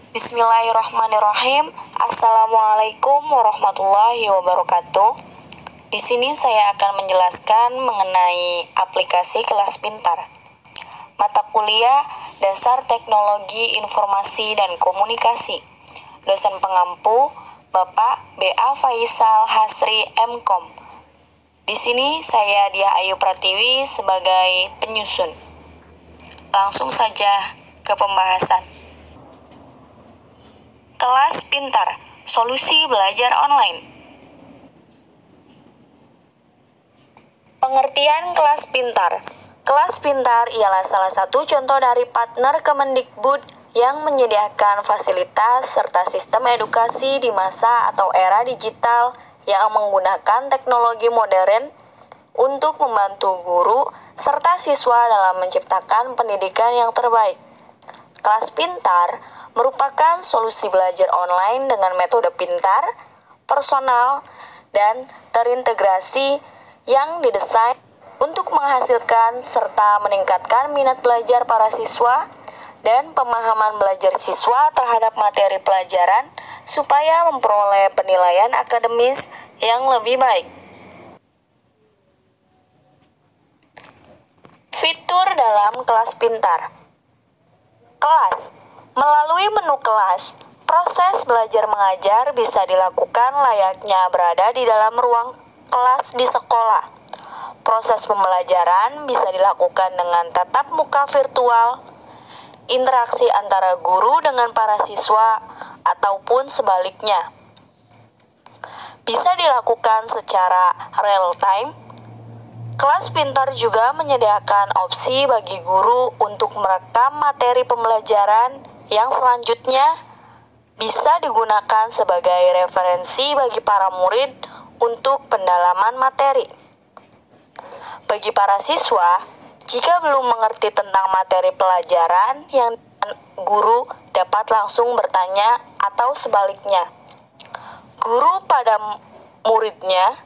Bismillahirrahmanirrahim. Assalamualaikum warahmatullahi wabarakatuh. Di sini saya akan menjelaskan mengenai aplikasi kelas pintar. Mata kuliah Dasar Teknologi Informasi dan Komunikasi. Dosen pengampu Bapak B.A. Faisal Hasri M.Com. Di sini saya Diah Ayu Pratiwi sebagai penyusun. Langsung saja ke pembahasan. Kelas pintar, solusi belajar online. Pengertian kelas pintar. Kelas pintar ialah salah satu contoh dari partner Kemendikbud yang menyediakan fasilitas serta sistem edukasi di masa atau era digital yang menggunakan teknologi modern untuk membantu guru serta siswa dalam menciptakan pendidikan yang terbaik. Kelas pintar merupakan solusi belajar online dengan metode pintar, personal, dan terintegrasi yang didesain untuk menghasilkan serta meningkatkan minat belajar para siswa dan pemahaman belajar siswa terhadap materi pelajaran supaya memperoleh penilaian akademis yang lebih baik. Fitur dalam kelas pintar. Kelas. Melalui menu kelas, proses belajar mengajar bisa dilakukan layaknya berada di dalam ruang kelas di sekolah. Proses pembelajaran bisa dilakukan dengan tatap muka virtual, interaksi antara guru dengan para siswa, ataupun sebaliknya. Bisa dilakukan secara real time. Kelas pintar juga menyediakan opsi bagi guru untuk merekam materi pembelajaran yang selanjutnya bisa digunakan sebagai referensi bagi para murid untuk pendalaman materi. Bagi para siswa, jika belum mengerti tentang materi pelajaran yang guru dapat langsung bertanya atau sebaliknya. Guru pada muridnya,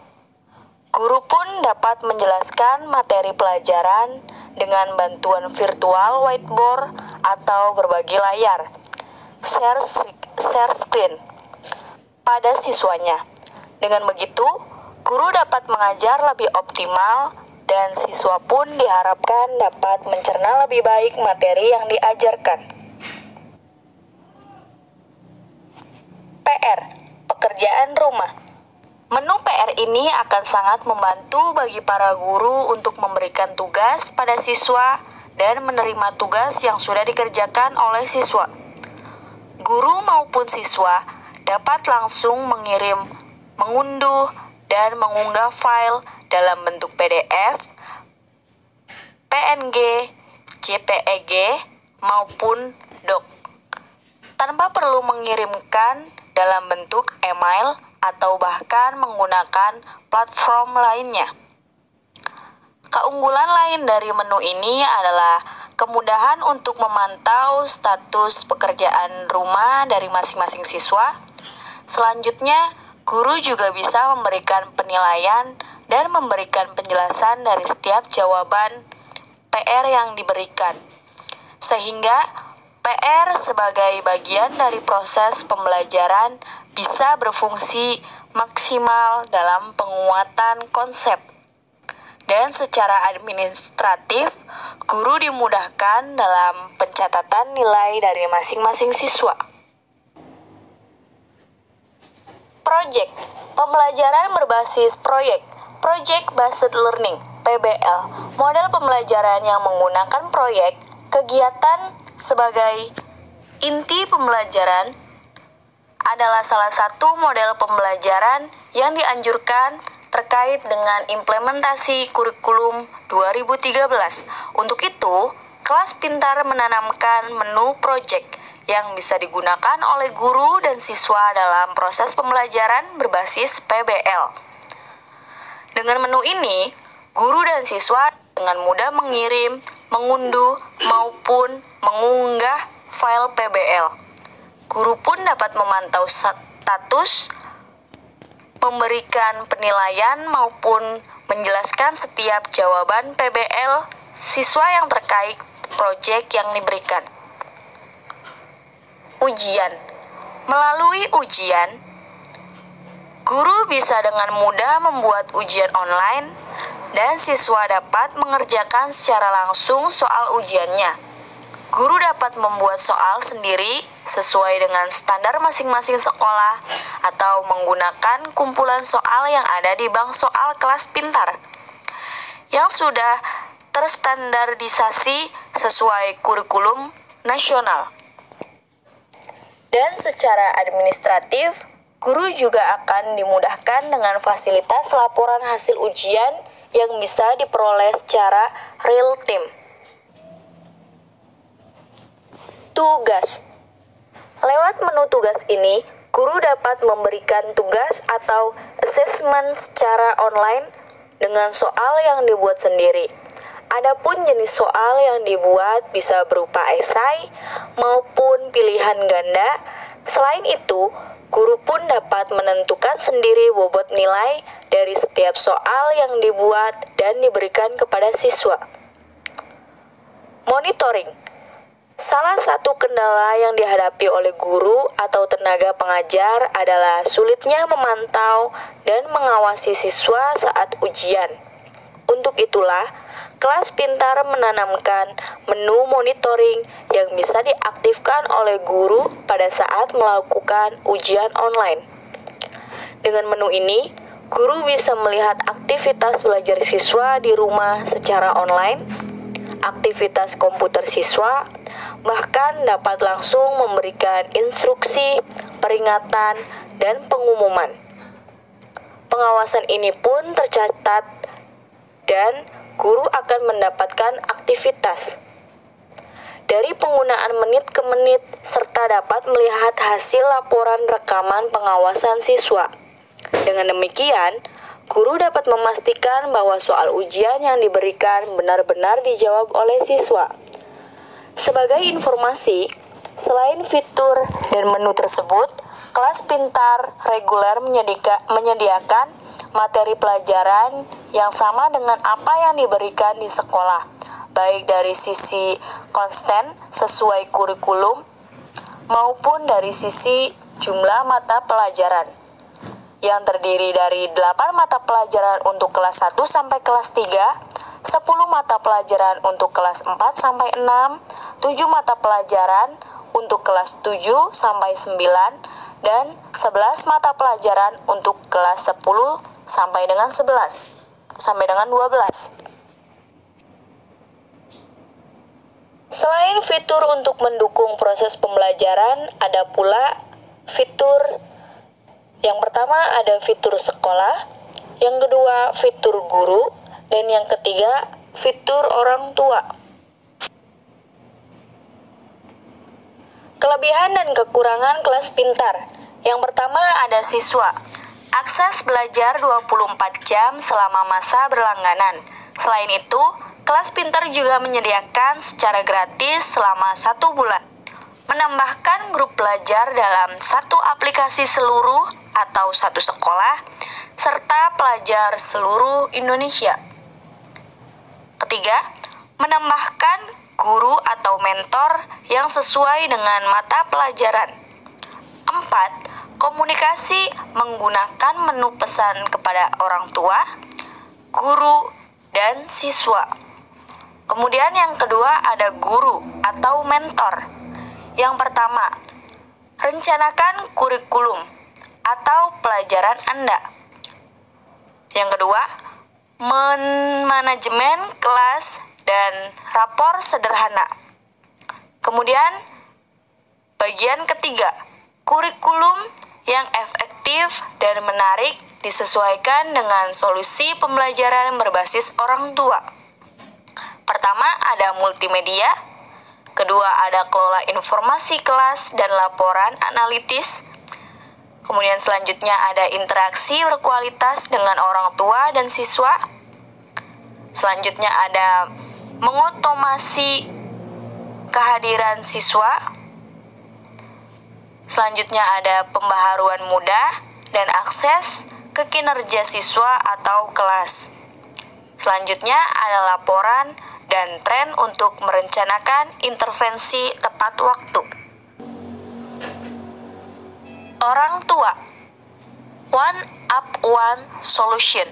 guru pun dapat menjelaskan materi pelajaran dengan bantuan virtual whiteboard atau berbagi layar, share screen, pada siswanya. Dengan begitu, guru dapat mengajar lebih optimal dan siswa pun diharapkan dapat mencerna lebih baik materi yang diajarkan. PR, pekerjaan rumah. Menu PR ini akan sangat membantu bagi para guru untuk memberikan tugas pada siswa dan menerima tugas yang sudah dikerjakan oleh siswa. Guru maupun siswa dapat langsung mengirim, mengunduh, dan mengunggah file dalam bentuk PDF, PNG, JPEG, maupun doc, tanpa perlu mengirimkan dalam bentuk email atau bahkan menggunakan platform lainnya. Keunggulan lain dari menu ini adalah kemudahan untuk memantau status pekerjaan rumah dari masing-masing siswa. Selanjutnya, guru juga bisa memberikan penilaian dan memberikan penjelasan dari setiap jawaban PR yang diberikan. Sehingga PR sebagai bagian dari proses pembelajaran bisa berfungsi maksimal dalam penguatan konsep. Dan secara administratif, guru dimudahkan dalam pencatatan nilai dari masing-masing siswa. Project, pembelajaran berbasis proyek, Project Based Learning, PBL, model pembelajaran yang menggunakan proyek, kegiatan sebagai inti pembelajaran adalah salah satu model pembelajaran yang dianjurkan terkait dengan implementasi kurikulum 2013. Untuk itu, kelas pintar menanamkan menu project yang bisa digunakan oleh guru dan siswa dalam proses pembelajaran berbasis PBL. Dengan menu ini, guru dan siswa dengan mudah mengirim, mengunduh, maupun mengunggah file PBL. Guru pun dapat memantau status, memberikan penilaian maupun menjelaskan setiap jawaban PBL siswa yang terkait proyek yang diberikan. Ujian. Melalui ujian, guru bisa dengan mudah membuat ujian online dan siswa dapat mengerjakan secara langsung soal ujiannya. Guru dapat membuat soal sendiri sesuai dengan standar masing-masing sekolah atau menggunakan kumpulan soal yang ada di bank soal kelas pintar yang sudah terstandarisasi sesuai kurikulum nasional. Dan secara administratif, guru juga akan dimudahkan dengan fasilitas laporan hasil ujian yang bisa diperoleh secara real time. Tugas. Lewat menu tugas ini, guru dapat memberikan tugas atau assessment secara online dengan soal yang dibuat sendiri. Adapun jenis soal yang dibuat bisa berupa esai maupun pilihan ganda. Selain itu, guru pun dapat menentukan sendiri bobot nilai dari setiap soal yang dibuat dan diberikan kepada siswa. Monitoring. Salah satu kendala yang dihadapi oleh guru atau tenaga pengajar adalah sulitnya memantau dan mengawasi siswa saat ujian. Untuk itulah, kelas pintar menanamkan menu monitoring yang bisa diaktifkan oleh guru pada saat melakukan ujian online. Dengan menu ini, guru bisa melihat aktivitas belajar siswa di rumah secara online, aktivitas komputer siswa, bahkan dapat langsung memberikan instruksi, peringatan, dan pengumuman. Pengawasan ini pun tercatat dan guru akan mendapatkan aktivitas dari penggunaan menit ke menit serta dapat melihat hasil laporan rekaman pengawasan siswa. Dengan demikian, guru dapat memastikan bahwa soal ujian yang diberikan benar-benar dijawab oleh siswa. Sebagai informasi, selain fitur dan menu tersebut, kelas pintar reguler menyediakan materi pelajaran yang sama dengan apa yang diberikan di sekolah, baik dari sisi konten sesuai kurikulum maupun dari sisi jumlah mata pelajaran, yang terdiri dari 8 mata pelajaran untuk kelas 1 sampai kelas 3, 10 mata pelajaran untuk kelas 4 sampai 6, 7 mata pelajaran untuk kelas 7 sampai 9, dan 11 mata pelajaran untuk kelas 10 sampai dengan 12. Selain fitur untuk mendukung proses pembelajaran, ada pula fitur yang pertama ada fitur sekolah, yang kedua fitur guru, dan yang ketiga fitur orang tua. Kelebihan dan kekurangan kelas pintar. Yang pertama ada siswa. Akses belajar 24 jam selama masa berlangganan. Selain itu, kelas pintar juga menyediakan secara gratis selama 1 bulan. Menambahkan grup belajar dalam satu aplikasi seluruh atau satu sekolah, serta pelajar seluruh Indonesia. Ketiga, menambahkan guru atau mentor yang sesuai dengan mata pelajaran. 4. Komunikasi menggunakan menu pesan kepada orang tua, guru, dan siswa. Kemudian yang kedua ada guru atau mentor. Yang pertama, rencanakan kurikulum atau pelajaran Anda. Yang kedua, manajemen kelas dan rapor sederhana. Kemudian, bagian ketiga, kurikulum yang efektif dan menarik disesuaikan dengan solusi pembelajaran berbasis orang tua. Pertama, ada multimedia. Kedua, ada kelola informasi kelas dan laporan analitis. Kemudian selanjutnya ada interaksi berkualitas dengan orang tua dan siswa. Selanjutnya ada mengotomasi kehadiran siswa. Selanjutnya ada pembaharuan mudah dan akses ke kinerja siswa atau kelas. Selanjutnya ada laporan dan tren untuk merencanakan intervensi tepat waktu. Orang tua. One Up One Solution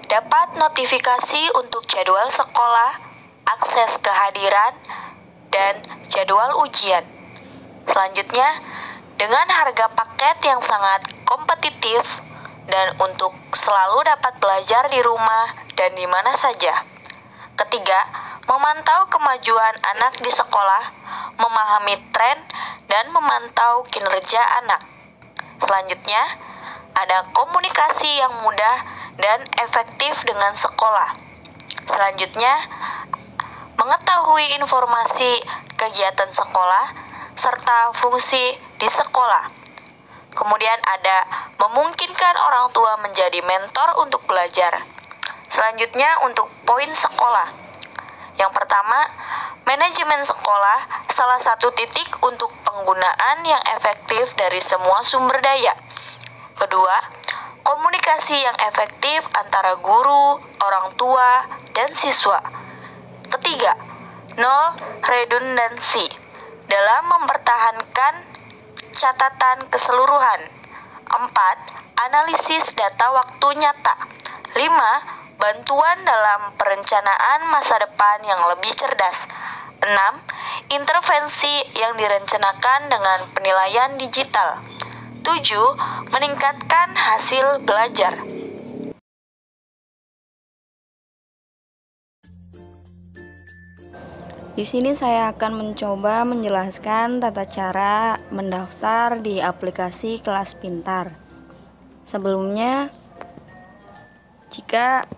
dapat notifikasi untuk jadwal sekolah, akses kehadiran, dan jadwal ujian. Selanjutnya, dengan harga paket yang sangat kompetitif dan untuk selalu dapat belajar di rumah dan di mana saja. Ketiga, memantau kemajuan anak di sekolah, memahami tren, dan memantau kinerja anak. Selanjutnya, ada komunikasi yang mudah dan efektif dengan sekolah. Selanjutnya, mengetahui informasi kegiatan sekolah serta fungsi di sekolah. Kemudian ada memungkinkan orang tua menjadi mentor untuk belajar. Selanjutnya untuk poin sekolah. Yang pertama, manajemen sekolah salah satu titik untuk penggunaan yang efektif dari semua sumber daya. Kedua, komunikasi yang efektif antara guru, orang tua, dan siswa. Ketiga, nol redundansi dalam mempertahankan catatan keseluruhan. 4. Analisis data waktu nyata. 5. Bantuan dalam perencanaan masa depan yang lebih cerdas. 6. Intervensi yang direncanakan dengan penilaian digital. 7. Meningkatkan hasil belajar. Di sini saya akan mencoba menjelaskan tata cara mendaftar di aplikasi Kelas Pintar. Sebelumnya, jika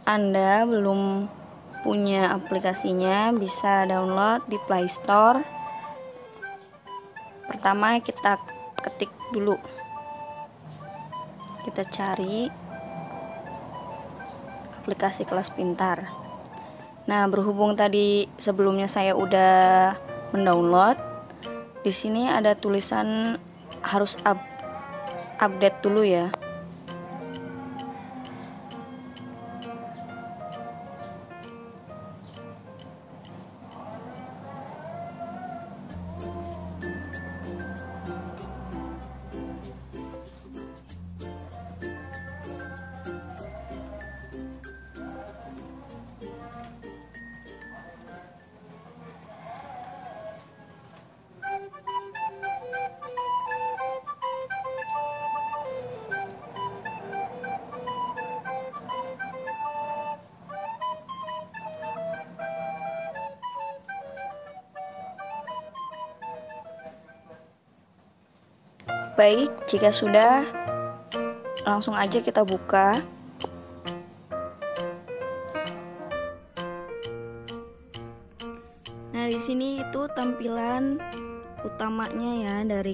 Anda belum punya aplikasinya, bisa download di Play Store. Pertama, kita ketik dulu. Kita cari aplikasi Kelas Pintar. Nah, berhubung tadi sebelumnya saya udah mendownload, di sini ada tulisan harus update dulu ya. Baik, jika sudah, langsung aja kita buka. Nah, di sini itu tampilan utamanya ya dari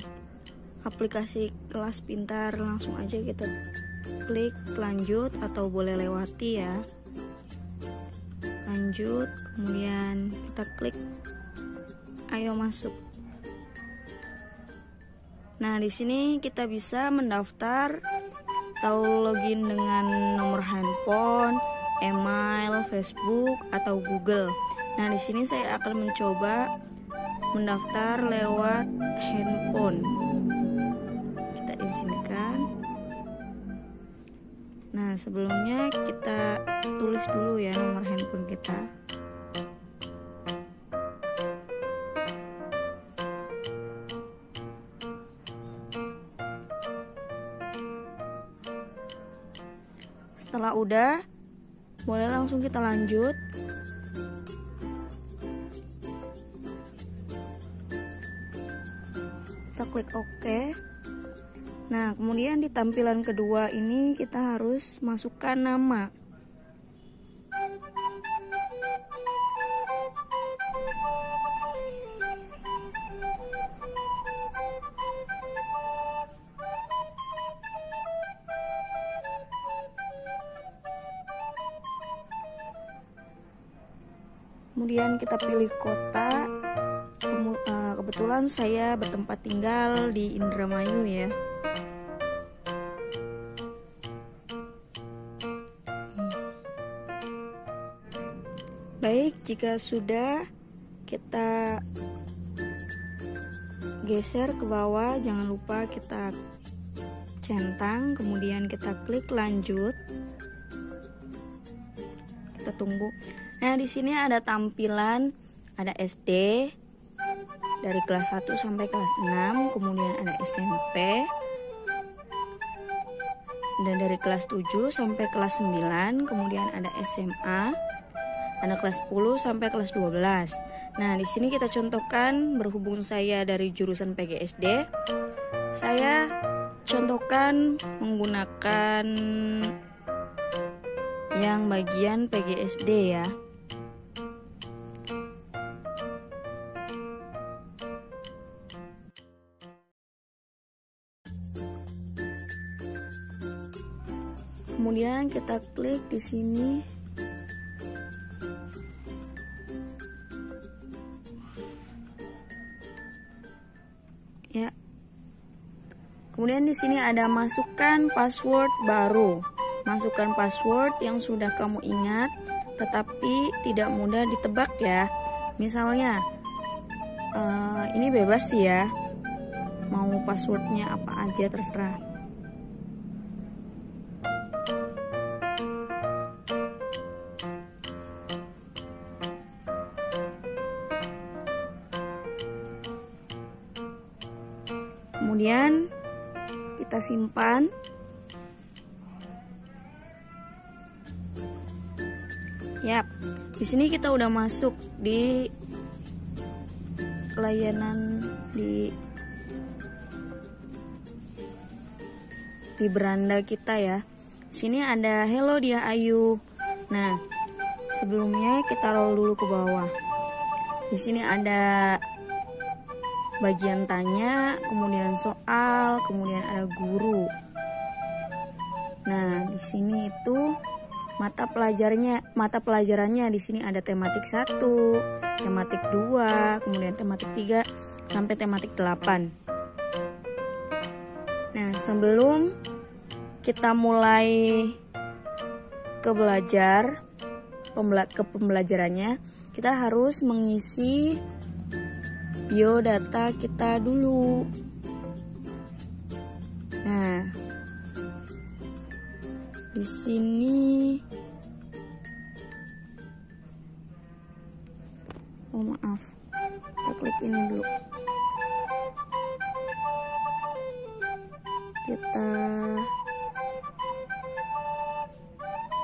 aplikasi Kelas Pintar. Langsung aja kita klik lanjut atau boleh lewati ya. Lanjut, kemudian kita klik ayo masuk. Nah, di sini kita bisa mendaftar atau login dengan nomor handphone, email, Facebook, atau Google. Nah, di sini saya akan mencoba mendaftar lewat handphone. Kita izinkan. Nah, sebelumnya kita tulis dulu ya nomor handphone kita. Setelah udah, boleh langsung kita lanjut. Kita klik OK. Nah, kemudian di tampilan kedua ini kita harus masukkan nama. Kemudian kita pilih kota. Kebetulan saya bertempat tinggal di Indramayu ya. Baik, jika sudah, kita geser ke bawah, jangan lupa kita centang, kemudian kita klik lanjut. Kita tunggu. Nah, di sini ada tampilan, ada SD dari kelas 1 sampai kelas 6, kemudian ada SMP. Dan dari kelas 7 sampai kelas 9, kemudian ada SMA. Ada kelas 10 sampai kelas 12. Nah, di sini kita contohkan, berhubung saya dari jurusan PGSD, saya contohkan menggunakan yang bagian PGSD ya. Kemudian kita klik di sini. Ya. Kemudian di sini ada masukkan password baru. Masukkan password yang sudah kamu ingat tetapi tidak mudah ditebak ya. Misalnya ini bebas sih ya. Mau passwordnya apa aja terserah. Kemudian kita simpan. Yap, di sini kita udah masuk di layanan di beranda kita ya. Sini ada hello dia Ayu. Nah, sebelumnya kita roll dulu ke bawah. Di sini ada bagian tanya, kemudian soal, kemudian ada guru. Nah, di sini itu mata pelajarannya di sini ada tematik 1, tematik 2, kemudian tematik 3 sampai tematik 8. Nah, sebelum kita mulai ke pembelajarannya, kita harus mengisi biodata kita dulu. Nah, di sini maaf, kita klik ini dulu. Kita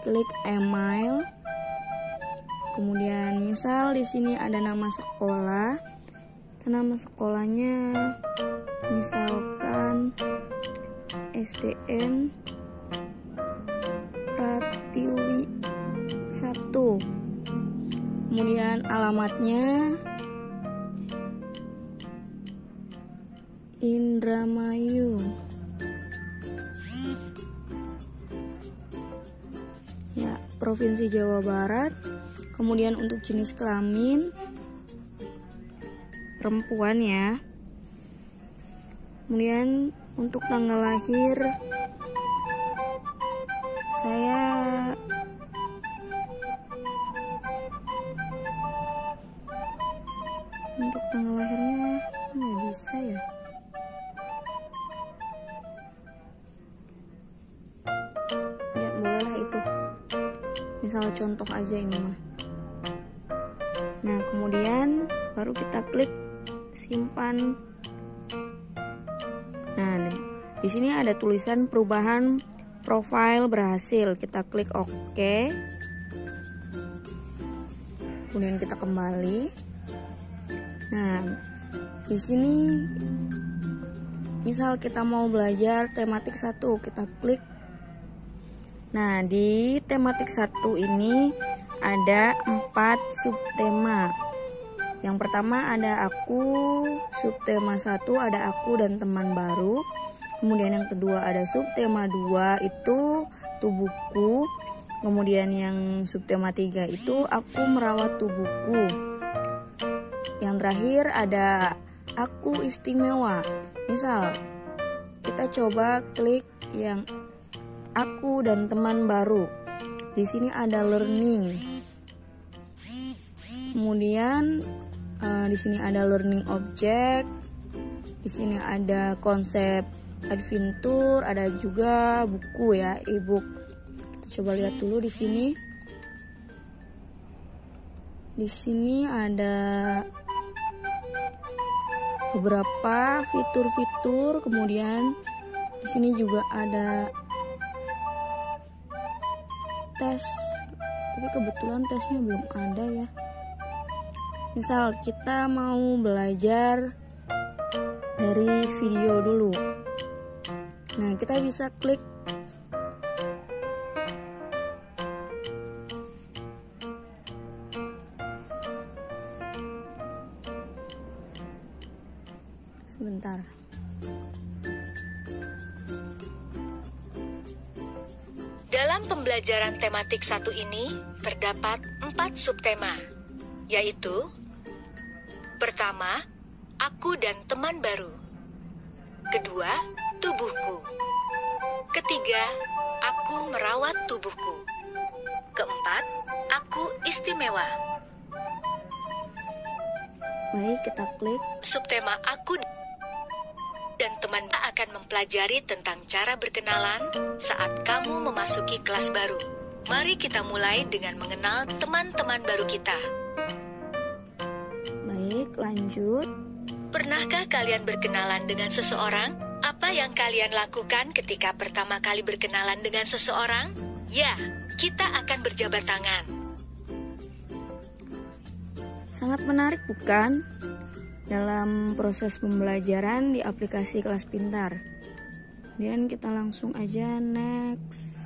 klik email. Kemudian misal di sini ada nama sekolah. Nama sekolahnya misalkan SDN Pratiwi 1. Kemudian alamatnya Indramayu. Ya, Provinsi Jawa Barat. Kemudian untuk jenis kelamin perempuan ya. Kemudian untuk tanggal lahir saya untuk tanggal lahirnya nggak bisa ya. Ya bolehlah itu. Misal contoh aja ini mah. Nah, kemudian baru kita klik simpan. Nah, di sini ada tulisan perubahan profil berhasil. Kita klik OK. Kemudian kita kembali. Nah, di sini misal kita mau belajar tematik 1, kita klik. Nah, di tematik 1 ini ada 4 subtema. Yang pertama ada aku, subtema 1 ada aku dan teman baru. Kemudian yang kedua ada subtema 2 itu tubuhku. Kemudian yang subtema 3 itu aku merawat tubuhku. Yang terakhir ada aku istimewa. Misal kita coba klik yang aku dan teman baru. Di sini ada learning. Kemudian di sini ada learning object. Di sini ada konsep adventure, ada juga buku ya, e-book. Kita coba lihat dulu di sini. Di sini ada beberapa fitur-fitur, kemudian di sini juga ada tes. Tapi kebetulan tesnya belum ada ya. Misal kita mau belajar dari video dulu. Nah, kita bisa klik sebentar. Dalam pembelajaran tematik 1 ini terdapat 4 subtema, yaitu pertama, aku dan teman baru. Kedua, tubuhku. Ketiga, aku merawat tubuhku. Keempat, aku istimewa. Baik, kita klik. Subtema aku dan teman akan mempelajari tentang cara berkenalan saat kamu memasuki kelas baru. Mari kita mulai dengan mengenal teman-teman baru kita. Baik, lanjut. Pernahkah kalian berkenalan dengan seseorang? Apa yang kalian lakukan ketika pertama kali berkenalan dengan seseorang? Ya, kita akan berjabat tangan. Sangat menarik bukan? Dalam proses pembelajaran di aplikasi Kelas Pintar. Kemudian kita langsung aja next.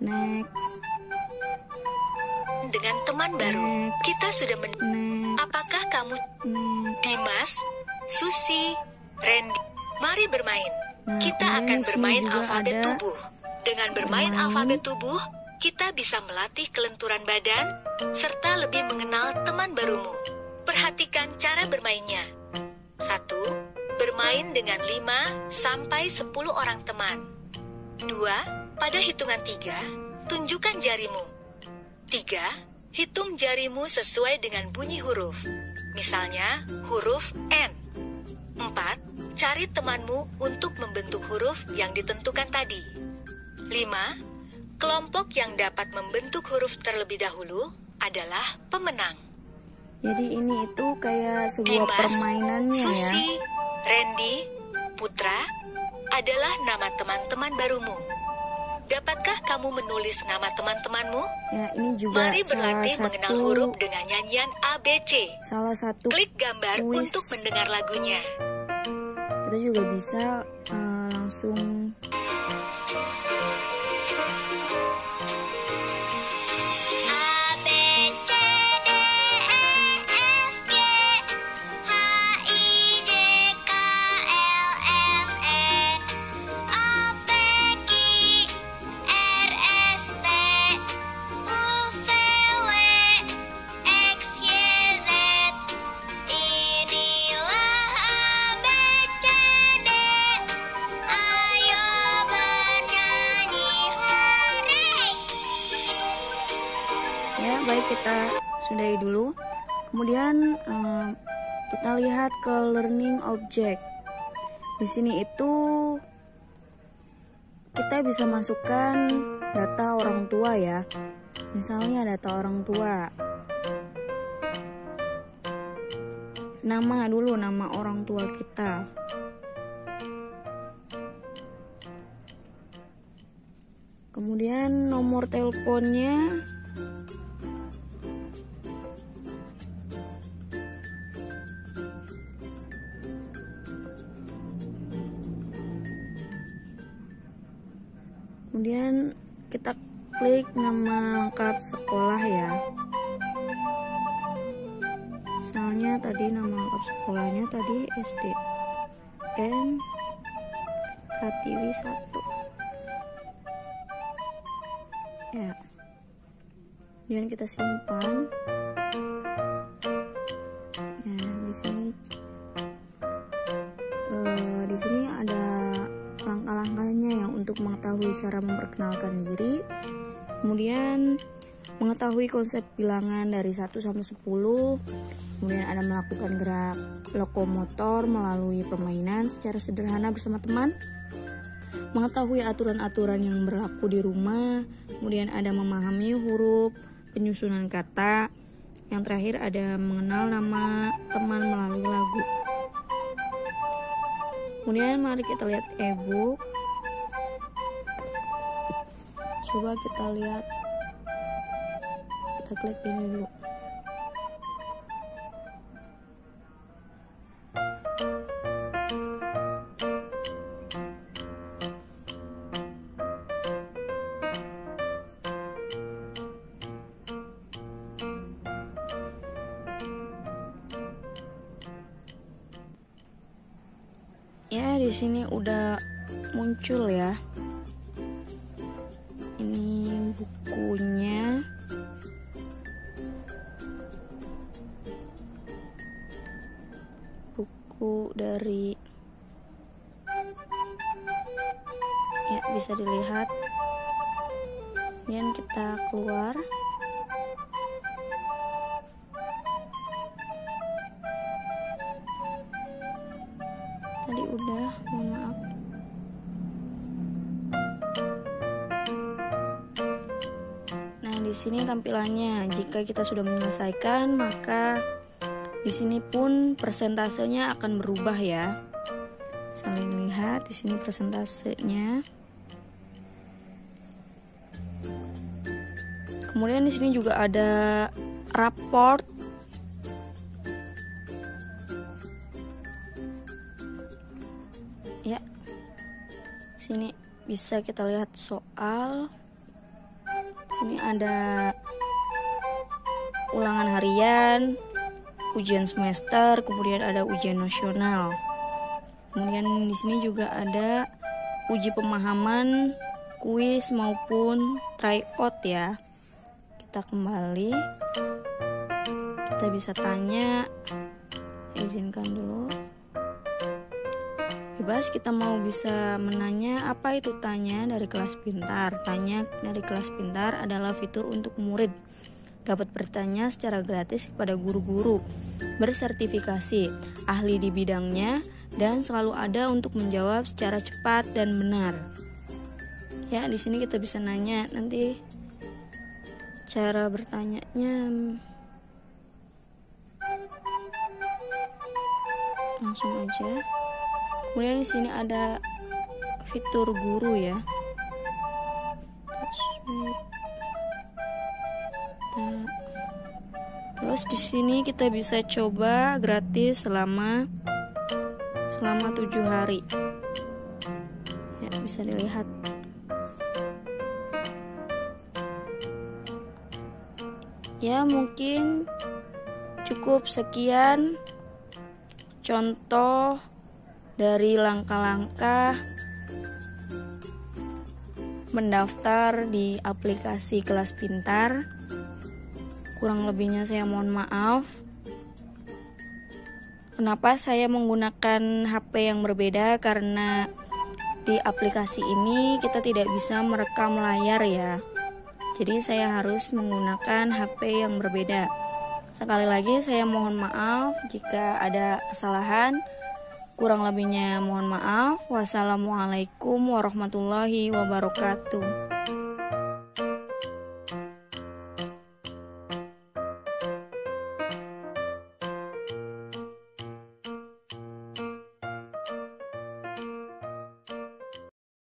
Next. Dengan teman baru, Next. kita sudah Next. Apakah kamu Next. Dimas, Susi, Randy? Mari bermain. Nah, Kita kemudian akan di sini bermain juga alfabet ada tubuh. Dengan bermain alfabet tubuh, kita bisa melatih kelenturan badan serta lebih mengenal teman barumu. Perhatikan cara bermainnya. 1. Bermain dengan 5 sampai 10 orang teman. 2. Pada hitungan 3, tunjukkan jarimu. 3. Hitung jarimu sesuai dengan bunyi huruf. Misalnya, huruf N. 4. Cari temanmu untuk membentuk huruf yang ditentukan tadi. 5. Kelompok yang dapat membentuk huruf terlebih dahulu adalah pemenang. Jadi ini itu kayak sebuah Dimas, permainannya ya. Susi, Randy, Putra adalah nama teman-teman barumu. Dapatkah kamu menulis nama teman-temanmu? Ya, ini juga Mari salah berlatih satu mengenal huruf dengan nyanyian ABC. salah satu Klik gambar kuis. untuk mendengar lagunya. Kita juga bisa langsung ya. Baik, kita sudahi dulu. Kemudian kita lihat ke learning object. Di sini itu kita bisa masukkan data orang tua ya. Misalnya data orang tua. Nama dulu, nama orang tua kita. Kemudian nomor teleponnya. Kemudian kita klik nama lengkap sekolah ya. Misalnya tadi nama lengkap sekolahnya tadi SDN Pratiwi 1. Ya. Kemudian kita simpan. Nah, di sini ada langkah-langkahnya ya untuk mengetahui cara memperkenalkan diri. Kemudian mengetahui konsep bilangan dari 1 sampai 10. Kemudian ada melakukan gerak lokomotor melalui permainan secara sederhana bersama teman, mengetahui aturan-aturan yang berlaku di rumah, kemudian ada memahami huruf, penyusunan kata, yang terakhir ada mengenal nama teman melalui lagu. Kemudian mari kita lihat e-book. Coba kita lihat, kita klik ini dulu. Ya, di sini udah muncul ya. Ini bukunya. Buku dari, ya, bisa dilihat. Kemudian kita keluar. Tadi udah, mohon maaf. Nah, di sini tampilannya. Jika kita sudah menyelesaikan, maka di sini pun persentasenya akan berubah ya. Sambil lihat di sini persentasenya. Kemudian di sini juga ada raport. Ya, sini bisa kita lihat soal. Sini ada ulangan harian, ujian semester, kemudian ada ujian nasional. Kemudian di sini juga ada uji pemahaman, kuis maupun tryout ya. Kita kembali. Kita bisa tanya. Izinkan dulu. Bebas, kita mau bisa menanya apa itu tanya dari kelas pintar. Tanya dari kelas pintar adalah fitur untuk murid dapat bertanya secara gratis kepada guru-guru bersertifikasi, ahli di bidangnya, dan selalu ada untuk menjawab secara cepat dan benar. Ya, di sini kita bisa nanya. Nanti cara bertanyanya langsung aja. Kemudian di sini ada fitur guru ya. Terus di sini kita bisa coba gratis selama 7 hari. Ya, bisa dilihat. Ya, mungkin cukup sekian contoh dari langkah-langkah mendaftar di aplikasi Kelas Pintar. Kurang lebihnya saya mohon maaf. Kenapa saya menggunakan HP yang berbeda? Karena di aplikasi ini kita tidak bisa merekam layar ya. Jadi saya harus menggunakan HP yang berbeda. Sekali lagi saya mohon maaf jika ada kesalahan. Kurang lebihnya mohon maaf. Wassalamualaikum warahmatullahi wabarakatuh.